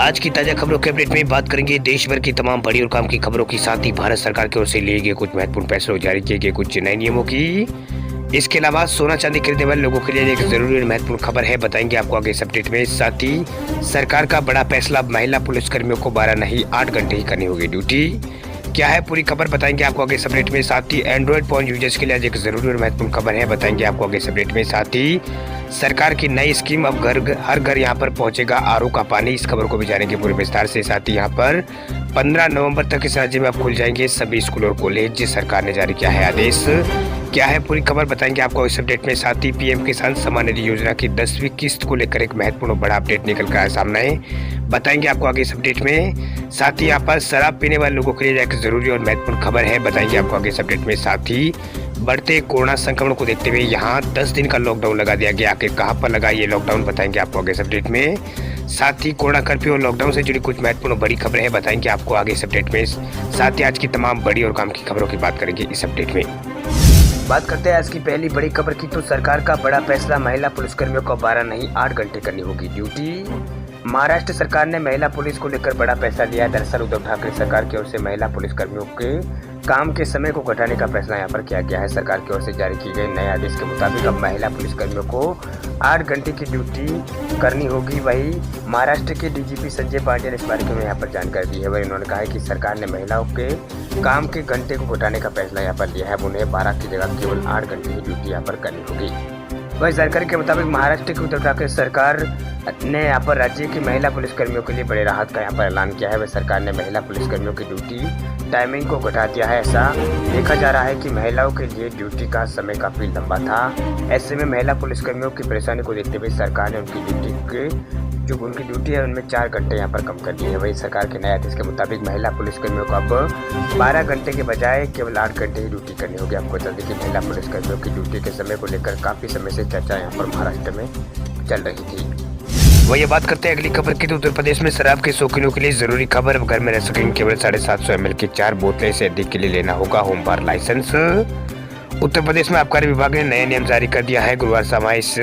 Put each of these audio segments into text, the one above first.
आज की ताजा खबरों के अपडेट में बात करेंगे देश भर की तमाम बड़ी और काम की खबरों के साथ ही भारत सरकार की ओर से लिए गए कुछ महत्वपूर्ण फैसलों और जारी किए गए कुछ नए नियमों की। इसके अलावा सोना चांदी खरीदने वाले लोगों के लिए एक जरूरी और महत्वपूर्ण खबर है, बताएंगे आपको आगे इस अपडेट में। साथ ही सरकार का बड़ा फैसला, महिला पुलिसकर्मियों को 12 नहीं 8 घंटे ही करनी होगी ड्यूटी। क्या है पूरी खबर, बताएंगे आपको आगे इस अपडेट में। साथ ही एंड्रॉइड फोन यूजर्स के लिए आज एक जरूरी और महत्वपूर्ण खबर है, बताएंगे आपको आगे इस अपडेट में। साथ ही सरकार की नई स्कीम, अब हर घर यहाँ पर पहुंचेगा आरओ का पानी, इस खबर को भी जानेंगे पूरे विस्तार से। साथ ही यहाँ पर 15 नवंबर तक इस राज्य में अब खुल जाएंगे सभी स्कूल और कॉलेज, सरकार ने जारी किया है आदेश। क्या है पूरी खबर, बताएंगे आपको इस अपडेट में। साथ ही पीएम किसान सम्मान निधि योजना की 10वीं किस्त को लेकर एक महत्वपूर्ण और बड़ा अपडेट निकल कर आया सामने, बताएंगे आपको आगे इस अपडेट में। साथ ही यहाँ पर शराब पीने वाले लोगों के लिए एक जरूरी और महत्वपूर्ण खबर है, बताएंगे आपको आगे इस अपडेट में। साथ ही बढ़ते कोरोना संक्रमण को देखते हुए यहाँ 10 दिन का लॉकडाउन लगा दिया गया। आखिर कहाँ पर लगा ये लॉकडाउन, बताएंगे आपको आगे इस अपडेट में। साथ ही कोरोना कर्फ्यू और लॉकडाउन से जुड़ी कुछ महत्वपूर्ण और बड़ी खबरें हैं, बताएंगे आपको आगे इस अपडेट में। साथ ही आज की तमाम बड़ी और काम की खबरों की बात करेंगे इस अपडेट में। बात करते हैं आज की पहली बड़ी खबर की, तो सरकार का बड़ा फैसला, महिला पुलिसकर्मियों को 12 नहीं 8 घंटे करनी होगी ड्यूटी। महाराष्ट्र सरकार ने महिला पुलिस को लेकर बड़ा फैसला लिया है। दरअसल उद्धव ठाकरे सरकार की ओर से महिला पुलिसकर्मियों के काम के समय को घटाने का फैसला यहाँ पर किया गया है। सरकार की ओर से जारी किए गए नए आदेश के मुताबिक अब महिला पुलिसकर्मियों को 8 घंटे की ड्यूटी करनी होगी। वही महाराष्ट्र के डीजीपी संजय पांडे ने इस बारे में यहाँ पर जानकारी दी है। वही उन्होंने कहा है कि सरकार ने महिलाओं के काम के घंटे को घटाने का फैसला यहाँ पर लिया है। उन्हें 12 की जगह केवल 8 घंटे की ड्यूटी यहाँ पर करनी होगी। वही जानकारी के मुताबिक महाराष्ट्र की उद्धव ठाकरे सरकार ने यहाँ पर राज्य की महिला पुलिसकर्मियों के लिए बड़े राहत का यहाँ पर ऐलान किया है। वह सरकार ने महिला पुलिसकर्मियों की ड्यूटी टाइमिंग को घटा दिया है। ऐसा देखा जा रहा है कि महिलाओं के लिए ड्यूटी का समय काफी लंबा था। ऐसे में महिला पुलिसकर्मियों की परेशानी को देखते हुए सरकार ने उनकी ड्यूटी है उनमें 4 घंटे यहाँ पर कम कर दी है। वही सरकार के नए आदेश के मुताबिक महिला पुलिसकर्मियों को अब 12 घंटे के बजाय केवल 8 घंटे ही ड्यूटी करनी होगी। आपको बता दें कि महिला पुलिसकर्मियों की ड्यूटी के समय को लेकर काफी समय से चर्चा यहाँ पर महाराष्ट्र में चल रही थी। वही बात करते हैं अगली खबर की, तो उत्तर प्रदेश में शराब के शौकीनों के लिए जरूरी खबर, अब घर में रह सकेंगे केवल 750 ml की 4 बोतलें से अधिक के लिए लेना होगा होम बार लाइसेंस। उत्तर प्रदेश में आबकारी विभाग ने नया नियम जारी कर दिया है। गुरुवार शाम इस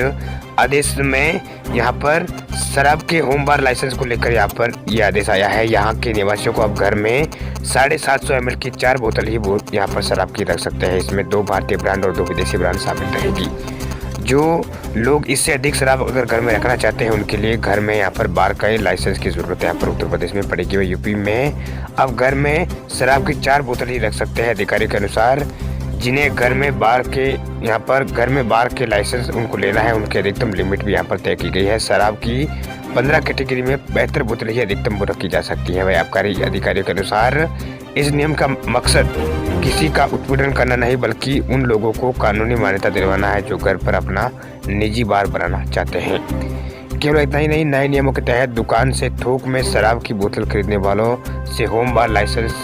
आदेश में यहाँ पर शराब के होम बार लाइसेंस को लेकर यहाँ पर यह आदेश आया है। यहाँ के निवासियों को अब घर में 750 ml की 4 बोतल ही यहाँ पर शराब की रख सकते हैं। इसमें 2 भारतीय ब्रांड और 2 विदेशी ब्रांड शामिल रहेगी। जो लोग इससे अधिक शराब अगर घर में रखना चाहते हैं उनके लिए घर में यहाँ पर बार का लाइसेंस की जरूरत है यहाँ पर उत्तर प्रदेश में पड़ेगी। वह यूपी में अब घर में शराब की 4 बोतल ही रख सकते हैं। अधिकारी के अनुसार जिन्हें घर में बार के लाइसेंस उनको लेना है, उनकी अधिकतम लिमिट भी यहाँ पर तय की गई है। शराब की 15 कैटेगरी में 72 बोतलें ही अधिकतम रखी जा सकती है। वही आबकारी अधिकारियों के अनुसार इस नियम का मकसद किसी का उत्पीड़न करना नहीं, बल्कि उन लोगों को कानूनी मान्यता दिलवाना है जो घर पर अपना निजी बार बनाना चाहते हैं। केवल इतना ही नहीं, नए नियमों के तहत दुकान से थोक में शराब की बोतल खरीदने वालों से होम बार लाइसेंस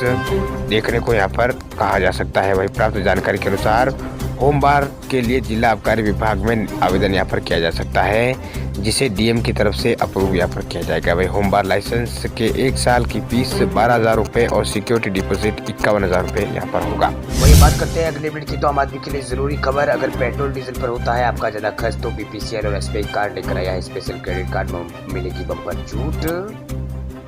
देखने को यहाँ पर कहा जा सकता है। वही प्राप्त जानकारी के अनुसार होम बार के लिए जिला आबकारी विभाग में आवेदन यहाँ पर किया जा सकता है, जिसे डीएम की तरफ से अप्रूव यहाँ पर किया जाएगा। वही होम बार लाइसेंस के 1 साल की फीस 12,000 रुपये और सिक्योरिटी डिपॉजिट 51,000 रुपये यहाँ पर होगा। वही बात करते हैं अगले अपडेट की, तो आम आदमी के लिए जरूरी खबर, अगर पेट्रोल डीजल पर होता है आपका ज्यादा खर्च तो बीपीसीएल और एसबीआई कार्ड लेकर आया है। स्पेशल क्रेडिट कार्ड में मिलेगी बम्पर छूट।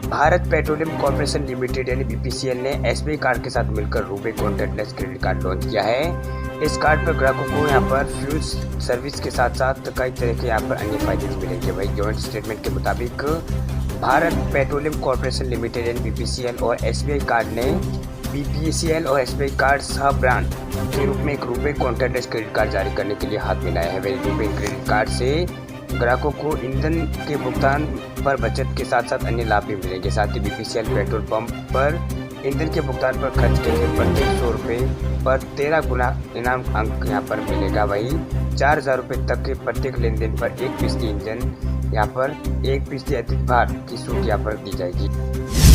भारत पेट्रोलियम कॉर्पोरेशन लिमिटेड यानी बीपीसीएल ने एसबीआई कार्ड के साथ मिलकर RuPay contactless credit card launch किया है। इस कार्ड पर ग्राहकों को यहाँ पर फ्यूल सर्विस के साथ साथ कई तरह के यहाँ पर अन्य फायदे भी मिलेंगे। वही जॉइंट स्टेटमेंट के मुताबिक भारत पेट्रोलियम कॉर्पोरेशन लिमिटेड यानी बीपीसीएल और एसबीआई कार्ड ने बीपीसीएल और एसबीआई कार्ड सह ब्रांड के रूप में एक रुपे कॉन्टैक्टलेस क्रेडिट कार्ड जारी करने के लिए हाथ मिलाया है। वही रुपे क्रेडिट कार्ड से ग्राहकों को ईंधन के भुगतान पर बचत के साथ साथ अन्य लाभ भी मिलेंगे। साथ ही बीपीसीएल पेट्रोल पंप पर ईंधन के भुगतान पर खर्च के लिए प्रत्येक 100 रुपये पर 13 गुना इनाम अंक यहाँ पर मिलेगा। वही 4,000 रुपये तक के प्रत्येक लेन देन पर 1% ईंधन यहाँ पर 1% अधिक भार की छूट यहाँ पर दी जाएगी।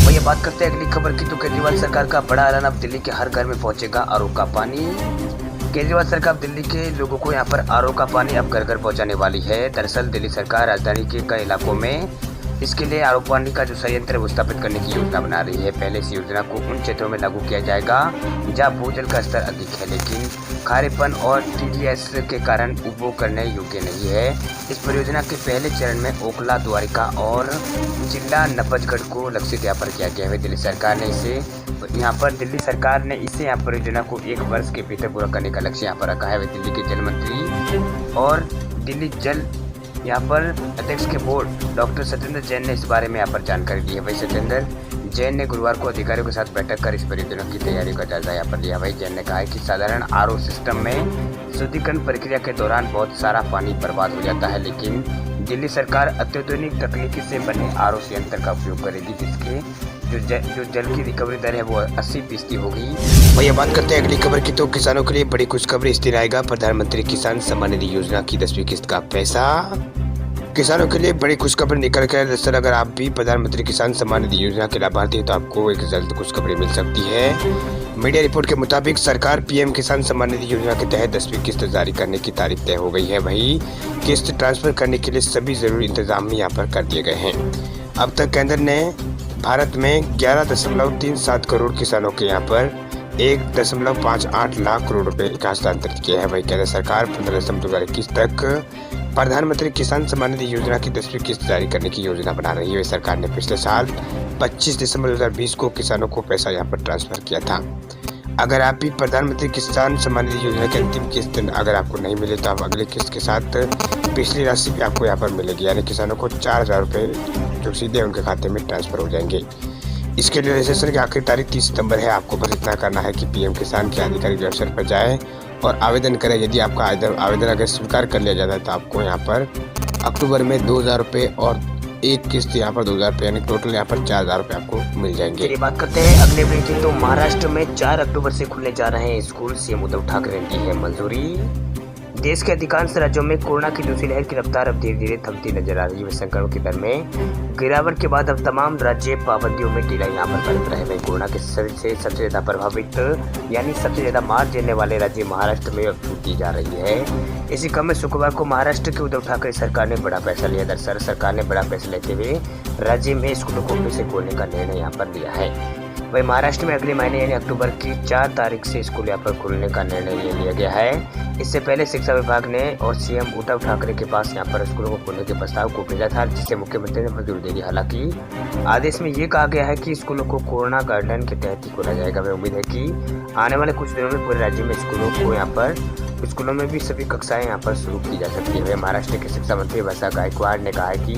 वही बात करते हैं अगली खबर की, तो केजरीवाल सरकार का बड़ा ऐलान, अब दिल्ली के हर घर में पहुंचेगा आरओ का पानी। केजरीवाल सरकार दिल्ली के लोगों को यहाँ पर आरओ का पानी अब घर घर पहुँचाने वाली है। दरअसल दिल्ली सरकार राजधानी के कई इलाकों में इसके लिए आरोपवानी का जो संयंत्र है वो स्थापित करने की योजना बना रही है। पहले इस योजना को उन क्षेत्रों में लागू किया जाएगा जहां भूजल का स्तर अधिक है, लेकिन खारेपन और TDS के कारण उपभोग करने योग्य नहीं है। इस परियोजना के पहले चरण में ओखला, द्वारिका और चिल्ला नपजगढ़ को लक्षित यहाँ पर किया गया है। दिल्ली सरकार ने इसे यहाँ परियोजना को 1 वर्ष के भीतर पूरा करने का लक्ष्य यहाँ पर रखा है। दिल्ली के जल मंत्री और दिल्ली जल यहाँ पर अध्यक्ष के बोर्ड डॉक्टर सत्येंद्र जैन ने इस बारे में यहाँ पर जानकारी दी है। वही सत्येंद्र जैन ने गुरुवार को अधिकारियों के साथ बैठक कर इस परियोजना की तैयारियों का जायजा यहाँ पर लिया। वही जैन ने कहा है कि साधारण RO सिस्टम में शुद्धिकरण प्रक्रिया के दौरान बहुत सारा पानी बर्बाद हो जाता है, लेकिन दिल्ली सरकार अत्याधुनिक तकनीकी से बने RO संयंत्र का उपयोग करेगी, जिसके जो जल की रिकवरी दर है वो 80% होगी। भैया बात करते हैं अगली खबर की, तो किसानों के लिए बड़ी खुशखबरी। इस दिन आएगा प्रधानमंत्री किसान सम्मान निधि योजना की 10वीं किस्त का पैसा। किसानों के लिए बड़ी खुशखबरी निकल कर। दरअसल अगर आप भी प्रधानमंत्री किसान सम्मान निधि योजना के लाभार्थी हैं तो आपको एक जल्द खुशखबरी मिल सकती है। मीडिया रिपोर्ट के मुताबिक सरकार PM किसान सम्मान निधि योजना के तहत 10वीं किस्त जारी करने की तारीख तय हो गई है। वही किस्त ट्रांसफर करने के लिए सभी जरूरी इंतजाम यहाँ पर कर दिए गए हैं। अब तक केंद्र ने भारत में 11.37 करोड़ किसानों के यहाँ पर 1.58 लाख करोड़ रुपए का हस्तांतरित किया है। वही केंद्र सरकार 15 दिसंबर 2021 तक प्रधानमंत्री किसान सम्मान निधि योजना की 10वीं किस्त जारी करने की योजना बना रही है। सरकार ने पिछले साल 25 दिसंबर 2020 को किसानों को पैसा यहाँ पर ट्रांसफर किया था। अगर आप भी प्रधानमंत्री किसान सम्मान निधि योजना की अंतिम किस्त अगर आपको नहीं मिले तो आप अगले किस्त के साथ पिछली राशि भी आपको यहाँ पर मिलेगी, यानी किसानों को 4,000 रुपये जो सीधे उनके खाते में ट्रांसफर हो जाएंगे। इसके लिए रजिस्ट्रेशन की आखिरी तारीख 30 सितंबर है। आपको बस इतना करना है कि PM किसान के आधिकारिक वेबसाइट पर जाएं और आवेदन करें। यदि आपका आवेदन अगर स्वीकार कर लिया जाता है तो आपको यहाँ पर अक्टूबर में 2,000 रुपये और एक किस्त यहाँ पर 2,000 रुपये, यानी टोटल यहाँ पर 4,000 रुपये आपको मिल जाएंगे। चलिए बात करते हैं अगले अपडेट की, तो महाराष्ट्र में 4 अक्टूबर से खुलने जा रहे हैं स्कूल। CM उद्धव ठाकरे ने दी है मंजूरी। देश के अधिकांश राज्यों में कोरोना की दूसरी लहर की रफ्तार अब धीरे धीरे थमती नजर आ रही है। संक्रमण की दर में गिरावट के बाद अब तमाम राज्य पाबंदियों में ढीलाई यहाँ पर बरत रहे हैं। कोरोना के से सबसे ज्यादा प्रभावित यानी सबसे ज्यादा मार झेलने वाले राज्य महाराष्ट्र में अब छूट दी जा रही है। इसी क्रम में शुक्रवार को महाराष्ट्र की उद्धव ठाकरे सरकार ने बड़ा फैसला लिया। दरअसल सरकार ने बड़ा फैसला लेते हुए राज्य में स्कूलों को फिर से खोलने का निर्णय यहाँ पर लिया है। वही महाराष्ट्र में अगले महीने यानी अक्टूबर की 4 तारीख से स्कूल यहाँ पर खुलने का निर्णय लिया गया है। इससे पहले शिक्षा विभाग ने और CM उद्धव ठाकरे के पास यहाँ पर स्कूलों को खोलने के प्रस्ताव को भेजा था, जिसे मुख्यमंत्री ने मंजूरी दे दी। हालांकि आदेश में ये कहा गया है कि स्कूलों को कोरोना गाइडलाइन के तहत ही खोला जाएगा। वह उम्मीद है कि आने वाले कुछ दिनों में पूरे राज्य में स्कूलों में भी सभी कक्षाएं यहाँ पर शुरू की जा सकती है। महाराष्ट्र के शिक्षा मंत्री वर्षा गायकवाड़ ने कहा है कि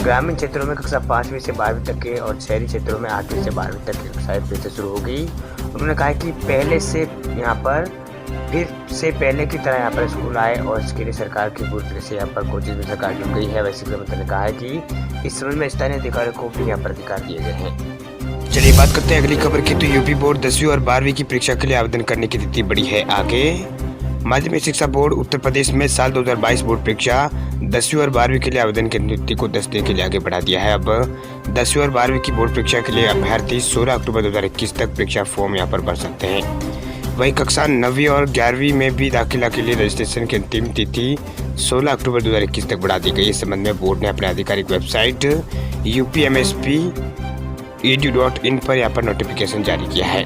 ग्रामीण क्षेत्रों में कक्षा 5वीं से 12वीं तक के और शहरी क्षेत्रों में 8वीं से 12वीं तक की कक्षाएं फिर से शुरू होगी। उन्होंने कहा कि पहले की तरह यहाँ पर स्कूल आए और इसके लिए सरकार की पूरी तरह से यहाँ पर कोशिश में सरकार जुट गई है। वैसे मंत्री ने कहा है कि इस संबंध में स्थानीय अधिकारियों को भी यहाँ पर अधिकार दिए गए हैं। चलिए बात करते हैं अगली खबर की, तो यूपी बोर्ड 10वीं और 12वीं की परीक्षा के लिए आवेदन करने की तिथि बढ़ी है आगे। माध्यमिक शिक्षा बोर्ड उत्तर प्रदेश में साल 2022 बोर्ड परीक्षा 10वीं और 12वीं के लिए आवेदन की तिथि को 10 दिन के लिए आगे बढ़ा दिया है। अब 10वीं और 12वीं की बोर्ड परीक्षा के लिए अभ्यर्थी 16 अक्टूबर 2021 तक परीक्षा फॉर्म यहाँ पर भर सकते हैं। वहीं कक्षा 9वीं और 11वीं में भी दाखिला के लिए रजिस्ट्रेशन की अंतिम तिथि 16 अक्टूबर 2021 तक बढ़ा दी गई। इस संबंध में बोर्ड ने अपने आधिकारिक वेबसाइट upmsp.edu.in पर यहाँ पर नोटिफिकेशन जारी किया है।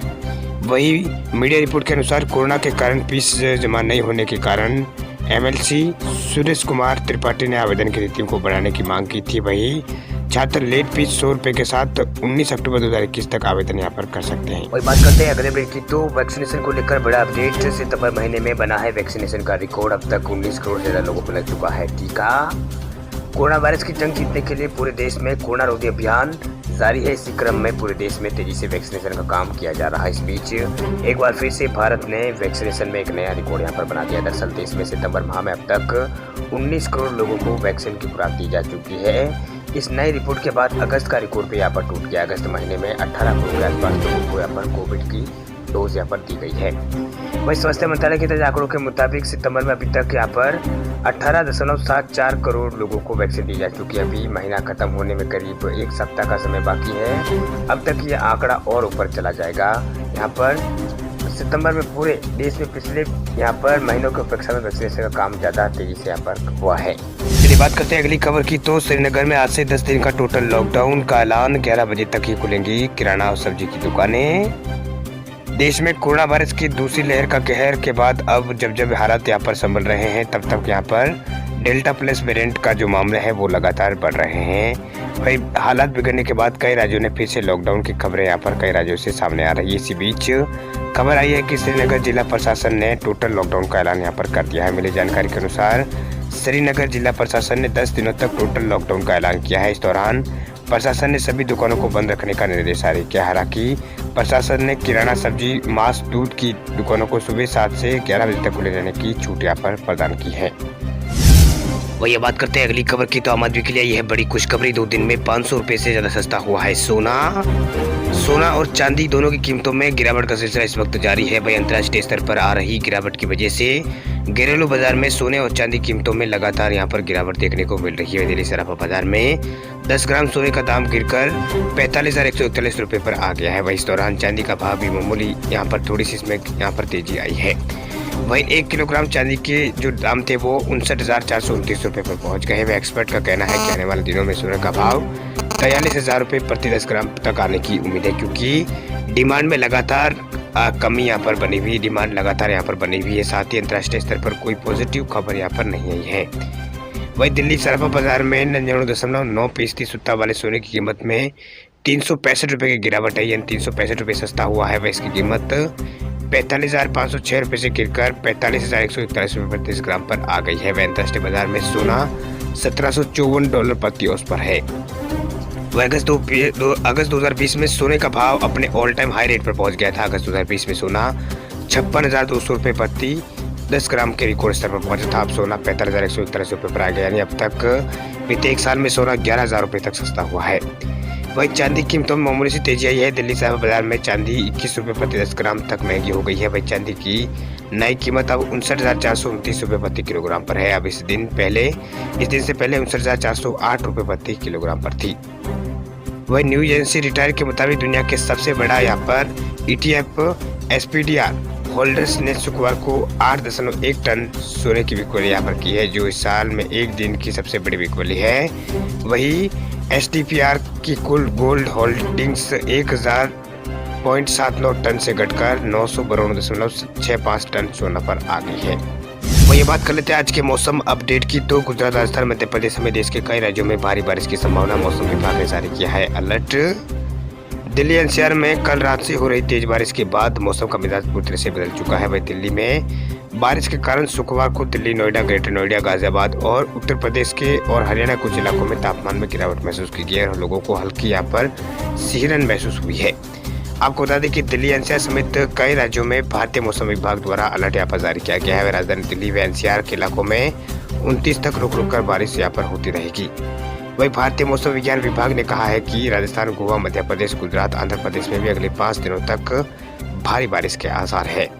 वही मीडिया रिपोर्ट के अनुसार कोरोना के कारण फीस जमा नहीं होने के कारण MLC सुरेश कुमार त्रिपाठी ने आवेदन की तिथि को बढ़ाने की मांग की थी। वही छात्र लेट फीस 100 रुपए के साथ 19 अक्टूबर 2021 तक आवेदन यहाँ पर कर सकते हैं। वही बात करते हैं अगले ब्रेक की, तो वैक्सीनेशन को लेकर बड़ा अपडेट। सितंबर महीने में बना है वैक्सीनेशन का रिकॉर्ड। अब तक 19 करोड़ से ज्यादा लोगों को लग चुका है टीका। कोरोना वायरस की जंग जीतने के लिए पूरे देश में कोरोना रोधी अभियान जारी है। इसी क्रम में पूरे देश में तेजी से वैक्सीनेशन का काम किया जा रहा है। इस बीच एक बार फिर से भारत ने वैक्सीनेशन में एक नया रिकॉर्ड यहाँ पर बना दिया। दरअसल देश में सितंबर माह में अब तक 19 करोड़ लोगों को वैक्सीन की खुराक दी जा चुकी है। इस नई रिपोर्ट के बाद अगस्त का रिकॉर्ड भी यहाँ पर टूट गया। अगस्त महीने में 18 करोड़ के आसपास लोगों को यहाँ पर कोविड की डोज यहाँ पर दी गई है। वही स्वास्थ्य मंत्रालय के ताजा आंकड़ों के मुताबिक सितंबर में अभी तक यहाँ पर 18.74 करोड़ लोगों को वैक्सीन दी जा चुकी है। अभी महीना खत्म होने में करीब एक सप्ताह का समय बाकी है। अब तक ये आंकड़ा और ऊपर चला जाएगा। यहाँ पर सितंबर में पूरे देश में पिछले यहाँ पर महीनों की अपेक्षा में वैक्सीनेशन का काम ज़्यादा तेजी से यहाँ पर हुआ है। चलिए बात करते हैं अगली खबर की। तो श्रीनगर में आज से 10 दिन का टोटल लॉकडाउन का ऐलान। 11 बजे तक ही खुलेंगी किराना और सब्जी की दुकानें। देश में कोरोना वायरस की दूसरी लहर का कहर के बाद अब जब हालात यहाँ पर संभल रहे हैं, तब यहाँ पर डेल्टा प्लस वेरिएंट का जो मामले है वो लगातार बढ़ रहे हैं। भाई हालात बिगड़ने के बाद कई राज्यों ने फिर से लॉकडाउन की खबरें यहाँ पर कई राज्यों से सामने आ रही है। इसी बीच खबर आई है कि श्रीनगर जिला प्रशासन ने टोटल लॉकडाउन का ऐलान यहाँ पर कर दिया है। मिली जानकारी के अनुसार श्रीनगर जिला प्रशासन ने 10 दिनों तक टोटल लॉकडाउन का ऐलान किया है। इस दौरान प्रशासन ने सभी दुकानों को बंद रखने का निर्देश जारी किया। हालांकि प्रशासन ने किराना, सब्जी, मांस, दूध की दुकानों को सुबह 7 से 11 बजे तक खुले रहने की छूट यहाँ पर प्रदान की है। वही बात करते हैं अगली खबर की। तो आम आदमी के लिए यह बड़ी खुशखबरी। 2 दिन में 500 रुपए से ज्यादा सस्ता हुआ है सोना और चांदी दोनों की कीमतों में गिरावट का सिलसिला इस वक्त जारी है। भाई अंतर्राष्ट्रीय स्तर पर आ रही गिरावट की वजह से घरेलू बाजार में सोने और चांदी कीमतों में लगातार यहाँ पर गिरावट देखने को मिल रही है। दिल्ली सराफा बाजार में 10 ग्राम सोने का दाम गिरकर 45,141 रुपए पर आ गया है। वही इस दौरान चांदी का भाव भी मामूली यहाँ पर थोड़ी सी इसमें यहाँ पर तेजी आई है। वही 1 किलोग्राम चांदी के जो दाम थे वो 59,429 रुपए पर पहुंच गए हैं। एक्सपर्ट का कहना है कि आने वाले दिनों में सोने का भाव 43,000 रुपए प्रति 10 ग्राम तक आने की उम्मीद है, क्योंकि डिमांड में लगातार कमी यहाँ पर बनी हुई है। साथ ही अंतर्राष्ट्रीय स्तर पर कोई पॉजिटिव खबर यहाँ पर नहीं आई है। वही दिल्ली सराफा बाजार में 99.9% सूता वाले सोने की कीमत में 365 रुपए की गिरावट आई है। 365 रुपए सस्ता हुआ है। वह इसकी कीमत 45,506 रुपए से गिरकर 45,141 रुपए प्रति ग्राम पर आ गई है। वह अंतर्राष्ट्रीय बाजार में सोना $1754 प्रति औंस पर है। अगस्त 2020 में सोने का भाव अपने ऑल टाइम हाई रेट पर पहुंच गया था। अगस्त 2020 में सोना 56,200 रुपए प्रति 10 ग्राम के रिकॉर्ड स्तर पर पहुंचा था। अब सोना 45,141 रुपए पर आ गया, यानी अब तक बीते 1 साल में सोना 11,000 रुपए तक सस्ता हुआ है। वही चांदी कीमतों में मामूली सी तेजी आई है। दिल्ली सराफा बाजार में चांदी 21 रुपए प्रति 10 ग्राम तक महंगी हो गई है। वही चांदी की नई कीमत अब 59,429 रुपए प्रति किलोग्राम पर है। अब इस दिन से पहले 59,408 रुपए प्रति किलोग्राम पर थी। वही न्यूज एजेंसी रिटायर के मुताबिक दुनिया के सबसे बड़ा यहाँ पर ETF SPDR होल्डर्स ने शुक्रवार को 8.1 टन सोने की बिक्री यहाँ पर की है, जो इस साल में एक दिन की सबसे बड़ी बिक्री है। वही STPR की कुल गोल्ड होल्डिंग्स 1000.79 टन से घटकर 992.65 टन सोना पर आ गई है। वही बात कर लेते हैं आज के मौसम अपडेट की। तो गुजरात, राजस्थान, मध्य प्रदेश समेत देश के कई राज्यों में भारी बारिश की संभावना। मौसम विभाग ने जारी किया है अलर्ट। दिल्ली NCR में कल रात से हो रही तेज बारिश के बाद मौसम का मिजाज पूरी तरह से बदल चुका है। वही दिल्ली में बारिश के कारण शुक्रवार को दिल्ली, नोएडा, ग्रेटर नोएडा, गाजियाबाद और उत्तर प्रदेश के और हरियाणा कुछ इलाकों में तापमान में गिरावट महसूस की गई है और लोगों को हल्की यहाँ पर सिहरन महसूस हुई है। आपको बता दें कि दिल्ली NCR समेत कई राज्यों में भारतीय मौसम विभाग द्वारा अलर्ट यहाँ पर जारी किया गया है। राजधानी दिल्ली व NCR के इलाकों में 29 तक रुक कर बारिश यहाँ पर होती रहेगी। वही भारतीय मौसम विज्ञान विभाग ने कहा है कि राजस्थान, गोवा, मध्य प्रदेश, गुजरात, आंध्र प्रदेश में भी अगले 5 दिनों तक भारी बारिश के आसार है।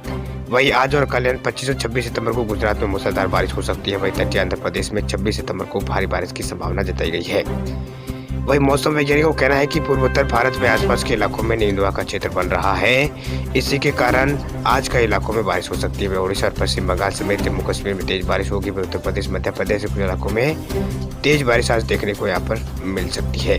वही आज और कल 25 और 26 सितंबर को गुजरात में मूसलाधार बारिश हो सकती है। वही तटीय आंध्र प्रदेश में 26 सितंबर को भारी बारिश की संभावना जताई गई है। वही मौसम वैज्ञानिकों का कहना है कि पूर्वोत्तर भारत में आसपास के इलाकों में नींदुआ का क्षेत्र बन रहा है। इसी के कारण आज कई इलाकों में बारिश हो सकती है। ओडिशा और पश्चिम बंगाल समेत जम्मू कश्मीर में तेज बारिश होगी। उत्तर प्रदेश, मध्य प्रदेश के कुछ इलाकों में तेज बारिश आज देखने को यहाँ पर मिल सकती है।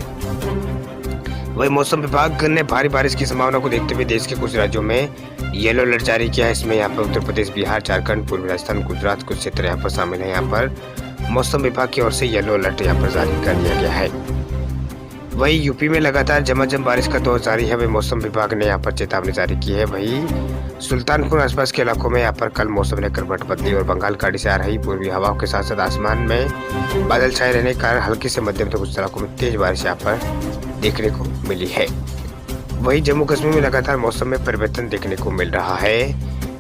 वही मौसम विभाग ने भारी बारिश की संभावना को देखते हुए देश के कुछ राज्यों में येलो अलर्ट जारी किया है। इसमें यहाँ पर उत्तर प्रदेश, बिहार, झारखंड, पूर्वी राजस्थान, गुजरात कुछ क्षेत्र यहाँ पर शामिल है। यहाँ पर मौसम विभाग की ओर से येलो अलर्ट यहाँ पर जारी कर दिया गया है। वही यूपी में लगातार झमाझम बारिश का दौर जारी है। वही मौसम विभाग ने यहाँ पर चेतावनी जारी की है। वही सुल्तानपुर आसपास के इलाकों में यहाँ पर कल मौसम ने करवट बदली और बंगाल खाड़ी से आ रही पूर्वी हवाओं के साथ साथ आसमान में बादल छाए रहने के कारण हल्की से मध्यम तो कुछ इलाकों में तेज बारिश यहाँ पर देखने को मिली है। वही जम्मू कश्मीर में लगातार मौसम में परिवर्तन देखने को मिल रहा है।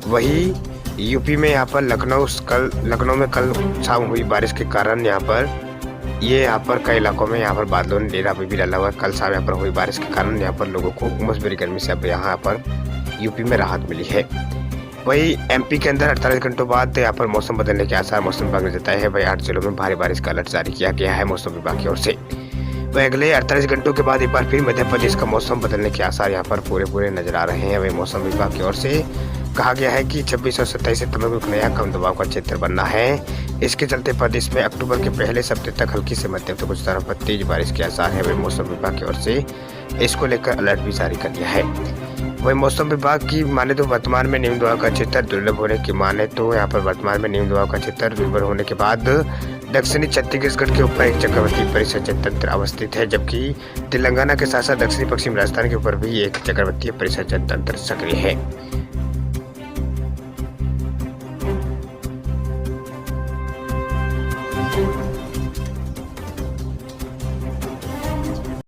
वही यूपी में यहाँ पर लखनऊ में कल शाम हुई बारिश के कारण यहाँ पर कई इलाकों में यहाँ पर बादलों ने डेरा भी डाला हुआ है। कल शाम यहाँ पर हुई बारिश के कारण यहाँ पर लोगों को उमस भरी गर्मी से अब यहाँ पर यूपी में राहत मिली है। वही MP के अंदर 48 घंटों बाद यहाँ पर मौसम बदलने के आसार मौसम विभाग ने जताए हैं। वही 8 जिलों में भारी बारिश का अलर्ट जारी किया गया है मौसम विभाग की ओर से। वही अगले 48 घंटों के बाद एक बार फिर मध्य प्रदेश का मौसम बदलने के आसार यहाँ पर पूरे नजर आ रहे हैं। वही मौसम विभाग की ओर से कहा गया है कि 26 और 27 सितंबर को एक नया कम दबाव का क्षेत्र बनना है। इसके चलते प्रदेश में अक्टूबर के पहले सप्ताह तक हल्की से मध्यम तो कुछ स्थानों पर तेज बारिश के आसार है। वही मौसम विभाग की ओर से इसको लेकर अलर्ट भी जारी कर दिया है। वही मौसम विभाग की माने तो वर्तमान में निम्न दबाव का क्षेत्र दुर्लभ होने की माने तो यहाँ पर वर्तमान में निम्न दबाव का क्षेत्र दुर्बल होने के बाद दक्षिणी छत्तीसगढ़ के ऊपर एक चक्रवाती परिसंचरण तंत्र अवस्थित है, जबकि तेलंगाना के साथ साथ दक्षिणी पश्चिम राजस्थान के ऊपर भी एक चक्रवाती परिसंचरण तंत्र सक्रिय है।